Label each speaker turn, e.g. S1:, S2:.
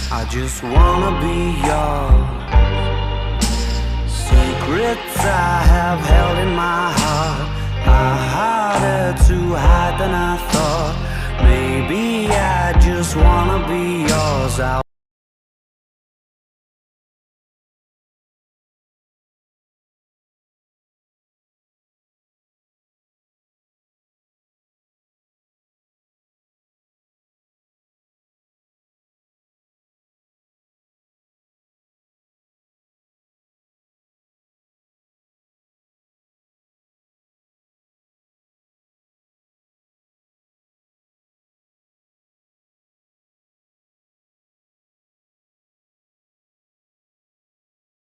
S1: I just wanna be yours. Secrets I have held in my heart are harder to hide than I thought. Maybe I just wanna be yours.